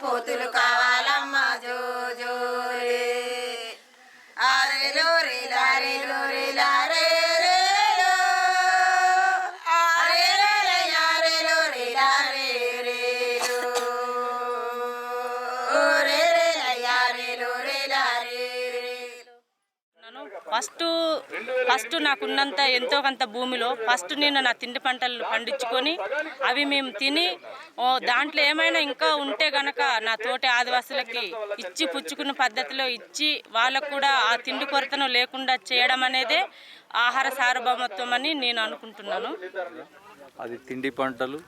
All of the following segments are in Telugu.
పోతులు కావాలమ్మా జో జో రే ఆరే లో రే లారే లో రే లారే రే ఆరే లో రే లారే లో రే లారే రే రే రే లారే లో రే లారే రే. ఫస్ట్ నాకున్నంత ఎంతో కొంత భూమిలో ఫస్ట్ నేను నా తిండి పంటలు పండించుకొని అవి మేము తిని దాంట్లో ఏమైనా ఇంకా ఉంటే గనక నా తోటి ఆదివాసులకి ఇచ్చి పుచ్చుకున్న పద్ధతిలో ఇచ్చి వాళ్ళకు కూడా ఆ తిండి కొరతను లేకుండా చేయడం అనేదే ఆహార సార్వభౌమత్వం అని నేను అనుకుంటున్నాను. అది తిండి పంటలు,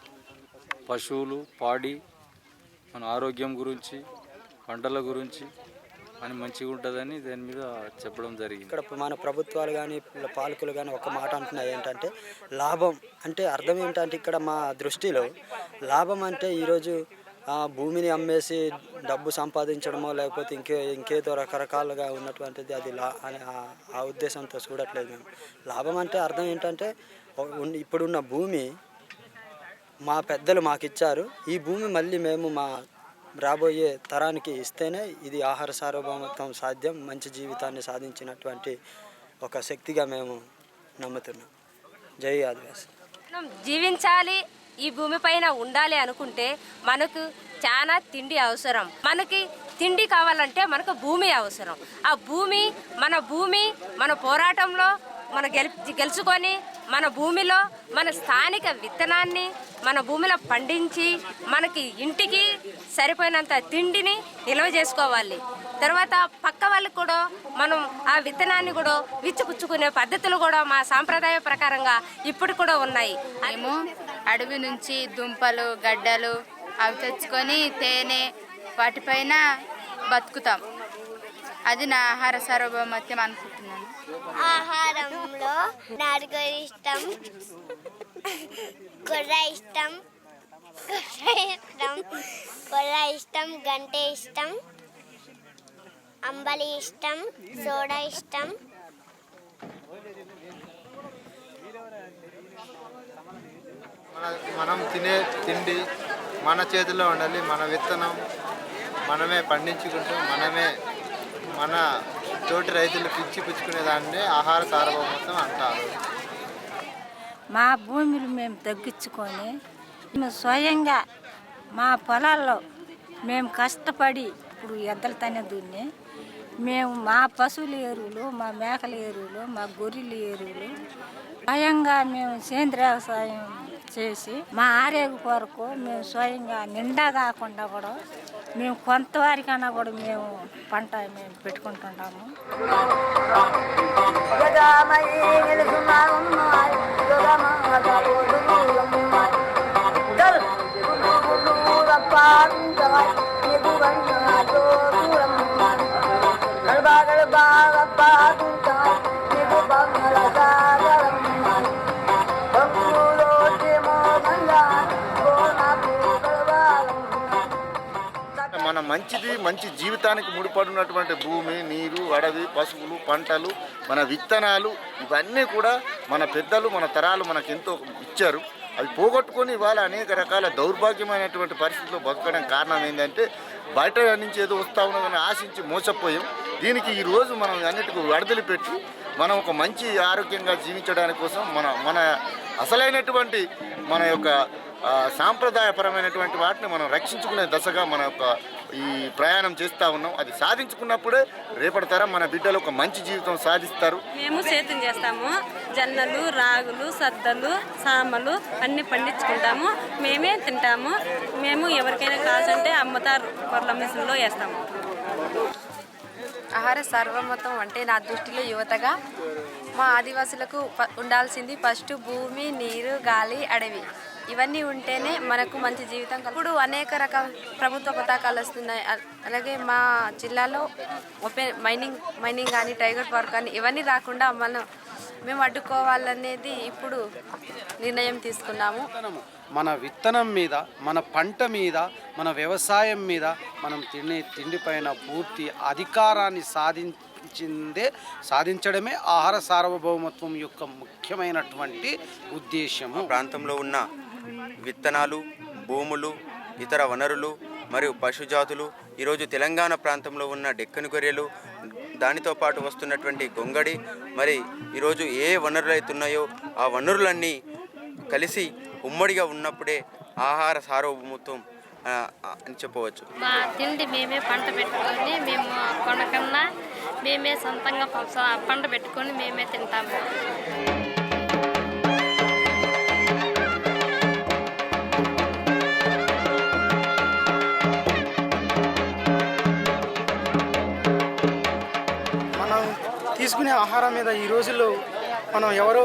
పశువులు, పాడి, మన ఆరోగ్యం గురించి, పంటల గురించి అని మంచిగా ఉంటుందని దాని మీద చెప్పడం జరిగింది. ఇక్కడ మన ప్రభుత్వాలు కానీ పాలకులు కానీ ఒక మాట అంటున్నాయి ఏంటంటే లాభం అంటే అర్థం ఏంటంటే ఇక్కడ మా దృష్టిలో లాభం అంటే ఈరోజు భూమిని అమ్మేసి డబ్బు సంపాదించడమో లేకపోతే ఇంకేదో రకరకాలుగా ఉన్నటువంటిది అది ఆ ఉద్దేశంతో చూడట్లేదు మేము. లాభం అంటే అర్థం ఏంటంటే ఇప్పుడున్న భూమి మా పెద్దలు మాకు ఇచ్చారు, ఈ భూమి మళ్ళీ మేము మా రాబోయే తరానికి ఇస్తేనే ఇది ఆహార సార్వభౌమత్వం సాధ్యం, మంచి జీవితాన్ని సాధించినటువంటి ఒక శక్తిగా మేము నమ్ముతున్నాం. జై ఆదివాసి. జీవించాలి, ఈ భూమిపైన ఉండాలి అనుకుంటే మనకు చాలా తిండి అవసరం. మనకి తిండి కావాలంటే మనకు భూమి అవసరం. ఆ భూమి మన పోరాటంలో మన గెలుచుకొని మన భూమిలో మన స్థానిక విత్తనాన్ని మన భూమిలో పండించి మనకి ఇంటికి సరిపోయినంత తిండిని నిల్వ చేసుకోవాలి. తర్వాత పక్క వాళ్ళకి కూడా మనం ఆ విత్తనాన్ని కూడా విచ్చిపుచ్చుకునే పద్ధతులు కూడా మా సాంప్రదాయ ప్రకారంగా ఇప్పుడు కూడా ఉన్నాయి. మేము అడవి నుంచి దుంపలు, గడ్డలు అవి తెచ్చుకొని తేనె వాటిపైన బతుకుతాం. అది నా ఆహార సార్వభౌమత్వం అనుకుంటున్నాను. ఆహారంలో నాటుకోడి ఇష్టం, కొర్ర ఇష్టం, గంటె ఇష్టం, అంబలి ఇష్టం, సోడా ఇష్టం. మనం తినే తిండి మన చేతిలో ఉండాలి. మన విత్తనం మనమే పండించుకుంటూ మనమే మన తోటి రైతులకు ఇచ్చి పుచ్చుకునే దాన్ని ఆహార సార్వభౌమత్వం అంటారు. మా భూమిని మేము తగ్గించుకొని మేము స్వయంగా మా పొలాల్లో మేము కష్టపడి ఇప్పుడు ఎద్దలతోనే దున్ని మేము మా పశువుల ఎరువులు, మా మేకల ఎరువులు, మా గొర్రెల ఎరువులు స్వయంగా మేము సేంద్రియ వ్యవసాయం చేసి మా ఆరోగ్య కొరకు మేము స్వయంగా నిండా కాకుండా కూడా మేము కొంతవారికైనా కూడా మేము పంట మేము పెట్టుకుంటున్నాము. మన మంచి జీవితానికి ముడిపడినటువంటి భూమి, నీరు, అడవి, పశువులు, పంటలు, మన విత్తనాలు ఇవన్నీ కూడా మన పెద్దలు మన తరాలు మనకెంతో ఇచ్చారు. అవి పోగొట్టుకొని ఇవాళ అనేక రకాల దౌర్భాగ్యమైనటువంటి పరిస్థితుల్లో బతకడం కారణం ఏంటంటే బయట నుంచి ఏదో వస్తూ ఉన్నదని ఆశించి మోసపోయాం. దీనికి ఈరోజు మనం అన్నిటికీ వడదలి పెట్టి మనం ఒక మంచి ఆరోగ్యంగా జీవించడానికి కోసం మన అసలైనటువంటి మన యొక్క సాంప్రదాయపరమైనటువంటి వాటిని మనం రక్షించుకునే దశగా మన యొక్క ఈ ప్రయాణం చేస్తూ ఉన్నాం. అది సాధించుకున్నప్పుడే రేపటి తరం మన బిడ్డలు ఒక మంచి జీవితం సాధిస్తారు. మేము సేద్యం చేస్తాము. జొన్నలు, రాగులు, సద్దలు, సామలు అన్నీ పండించుకుంటాము. మేమే తింటాము. మేము ఎవరికైనా కావాలంటే అమ్మతారు కొర్ల మిషన్లో వేస్తాము. ఆహార సార్వభౌమత్వం అంటే నా దృష్టిలో యువతగా మా ఆదివాసులకు ఉండాల్సింది ఫస్ట్ భూమి, నీరు, గాలి, అడవి ఇవన్నీ ఉంటేనే మనకు మంచి జీవితం. ఇప్పుడు అనేక రకాల ప్రభుత్వ పథకాలు వస్తున్నాయి. అలాగే మా జిల్లాలో మైనింగ్ కానీ టైగర్ పార్క్ కానీ ఇవన్నీ రాకుండా మేము అడ్డుకోవాలనేది ఇప్పుడు నిర్ణయం తీసుకున్నాము. మన విత్తనం మీద, మన పంట మీద, మన వ్యవసాయం మీద మనం తిండిపైన పూర్తి అధికారాన్ని సాధించడమే ఆహార సార్వభౌమత్వం యొక్క ముఖ్యమైనటువంటి ఉద్దేశము. ప్రాంతంలో ఉన్న విత్తనాలు, భూములు, ఇతర వనరులు మరియు పశుజాతులు, ఈరోజు తెలంగాణ ప్రాంతంలో ఉన్న డెక్కన్ గొర్రెలు, దానితో పాటు వస్తున్నటువంటి గొంగడి, మరి ఈరోజు ఏ వనరులు అవుతున్నాయో ఆ వనరులన్నీ కలిసి ఉమ్మడిగా ఉన్నప్పుడే ఆహార సార్వభౌమత్వం అని చెప్పవచ్చు. మా తిండి మేమే పంట పెట్టుకొని మేము కొనకన్నా మేమే సొంతంగా పంట పెట్టుకొని మేమే తింటాము. మనం తీసుకునే ఆహారం మీద ఈ రోజుల్లో మనం ఎవరో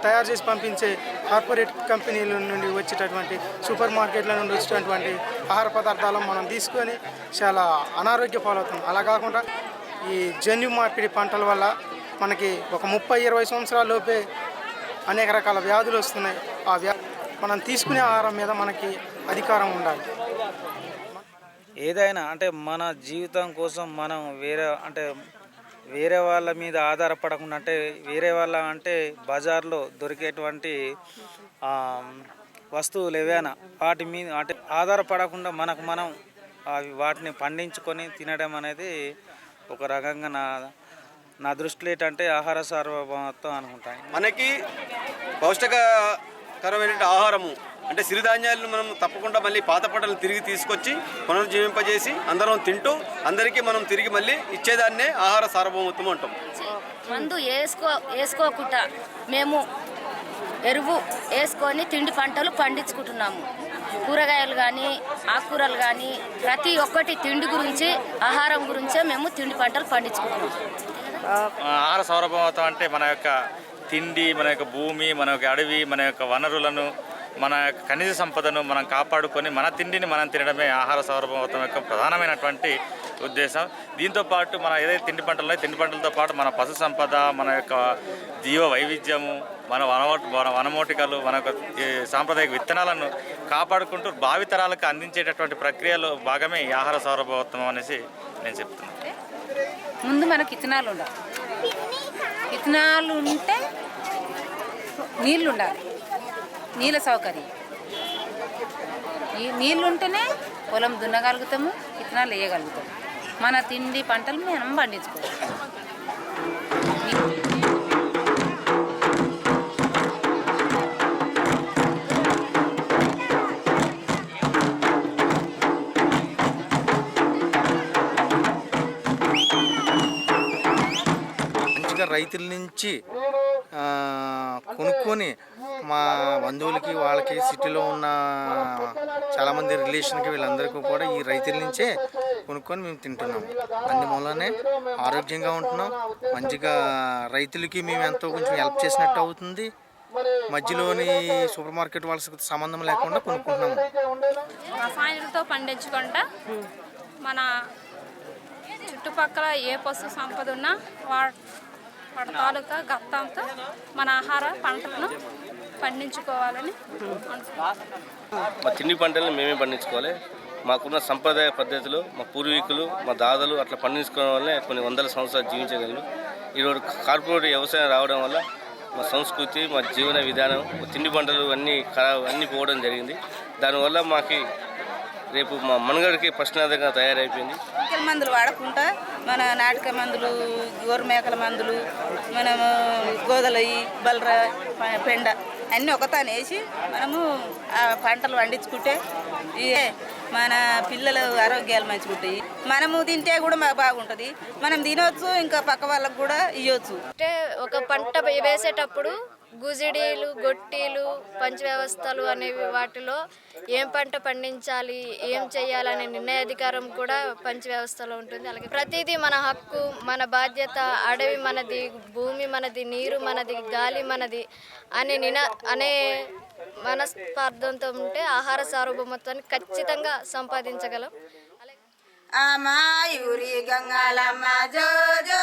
తయారు చేసి పంపించే కార్పొరేట్ కంపెనీల నుండి వచ్చేటటువంటి సూపర్ మార్కెట్ల నుండి వచ్చేటటువంటి ఆహార పదార్థాలను మనం తీసుకొని చాలా అనారోగ్య పాలవుతాం. అలా కాకుండా ఈ జన్యు మార్పిడి పంటల వల్ల మనకి ఒక 30-20 సంవత్సరాల లోపే అనేక రకాల వ్యాధులు వస్తున్నాయి. మనం తీసుకునే ఆహారం మీద మనకి అధికారం ఉండాలి. ఏదైనా అంటే మన జీవితం కోసం మనం వేరే వాళ్ళ మీద ఆధారపడకుండా, అంటే వేరే వాళ్ళ అంటే బజార్లో దొరికేటువంటి వస్తువులు ఏవైనా వాటి మీద అంటే ఆధారపడకుండా మనం వాటిని పండించుకొని తినడం అనేది ఒక రకంగా నా దృష్టిలో ఏంటంటే ఆహార సార్వభౌమత్వం అనుకుంటాను. మనకి పౌష్టికకరమైన ఆహారము అంటే సిరిధాన్యాలను మనం తప్పకుండా మళ్ళీ పాత పంటలను తిరిగి తీసుకొచ్చి పునర్జీవింపజేసి అందరం తింటూ అందరికీ మనం తిరిగి మళ్ళీ ఇచ్చేదాన్నే ఆహార సార్వభౌమత్వం అంటాం. మందు వేసుకోకుండా మేము ఎరువు వేసుకొని తిండి పంటలు పండించుకుంటున్నాము. కూరగాయలు కానీ ఆకుకూరలు కానీ ప్రతి ఒక్కటి తిండి గురించి ఆహారం గురించే మేము తిండి పంటలు పండించుకుంటున్నాము. ఆహార సార్వభౌమత్వం అంటే మన యొక్క తిండి, మన యొక్క భూమి, మన యొక్క అడవి, మన యొక్క వనరులను, మన యొక్క ఖనిజ సంపదను మనం కాపాడుకొని మన తిండిని మనం తినడమే ఆహార సార్వభౌమత్వం యొక్క ప్రధానమైనటువంటి ఉద్దేశం. దీంతోపాటు మన ఏదైతే తిండి పంటలతో పాటు మన పశు సంపద, మన యొక్క జీవ వైవిధ్యము, మన వనమూటికలు, మన యొక్క సాంప్రదాయక విత్తనాలను కాపాడుకుంటూ భావితరాలకు అందించేటటువంటి ప్రక్రియలో భాగమే ఈ ఆహార సార్వభౌమత్వం అనేసి నేను చెప్తున్నాను. ముందు మనకు విత్తనాలు ఉండాలి. విత్తనాలు ఉంటే నీళ్ళు ఉండాలి, నీళ్ళ సౌకర్యం. ఈ నీళ్ళు ఉంటేనే పొలం దున్నగలుగుతాము, విత్తనాలు వేయగలుగుతాము. మన తిండి పంటలు మనం పండించుకోవాలి. మంచిగా రైతుల నుంచి కొనుక్కొని మా బంధువులకి వాళ్ళకి సిటీలో ఉన్న చాలామంది రిలేషన్కి వీళ్ళందరికీ కూడా ఈ రైతుల నుంచే కొనుక్కొని మేము తింటున్నాం. అందువల్లనే ఆరోగ్యంగా ఉంటున్నాం. మంచిగా రైతులకి మేము ఎంతో కొంచెం హెల్ప్ చేసినట్టు అవుతుంది. మధ్యలోని సూపర్ మార్కెట్ వాళ్ళకి సంబంధం లేకుండా కొనుక్కుంటున్నాము. రసాయనాలతో పండించకుండా మన చుట్టుపక్కల ఏ పశు సంపద ఉన్నా వాటి తాలూకా గత్తంతో మన ఆహార పంటలను పండించుకోవాలని మా తిండి పంటలను మేమే పండించుకోవాలి. మాకున్న సంప్రదాయ పద్ధతిలో మా పూర్వీకులు, మా దాదాలు అట్లా పండించుకోవడం వల్లే కొన్ని వందల సంవత్సరాలు జీవించగలరు. ఈరోజు కార్పొరేట్ వ్యవసాయం రావడం వల్ల మా సంస్కృతి, మా జీవన విధానం, తిండి పంటలు అన్నీ పోవడం జరిగింది. దానివల్ల మాకు రేపు మా మనుగడకి ప్రశ్నార్థంగా తయారైపోయింది. కెమికల్ మందులు వాడకుండా మన నాటక మందులు, గోరు మేకల మందులు, మనము గోదలయి, బలర, పెండ అన్నీ ఒకతాను వేసి మనము ఆ పంటలు పండించుకుంటే మన పిల్లల ఆరోగ్యాలు మంచిగుంటాయి. మనము తింటే కూడా మాకు బాగుంటుంది. మనం తినవచ్చు, ఇంకా పక్క వాళ్ళకు కూడా ఇవ్వచ్చు. అంటే ఒక పంట వేసేటప్పుడు గుజిడీలు, గొట్టీలు, పంచ వ్యవస్థలు అనేవి వాటిలో ఏం పంట పండించాలి, ఏం చేయాలనే నిర్ణయాధికారం కూడా పంచ వ్యవస్థలో ఉంటుంది. అలాగే ప్రతిదీ మన హక్కు, మన బాధ్యత, అడవి మనది, భూమి మనది, నీరు మనది, గాలి మనది అనే మనస్పార్థంతో ఉంటే ఆహార సార్వభౌమత్వాన్ని ఖచ్చితంగా సంపాదించగలం. అమ్మాయూరి గంగాలమ్మ జో జో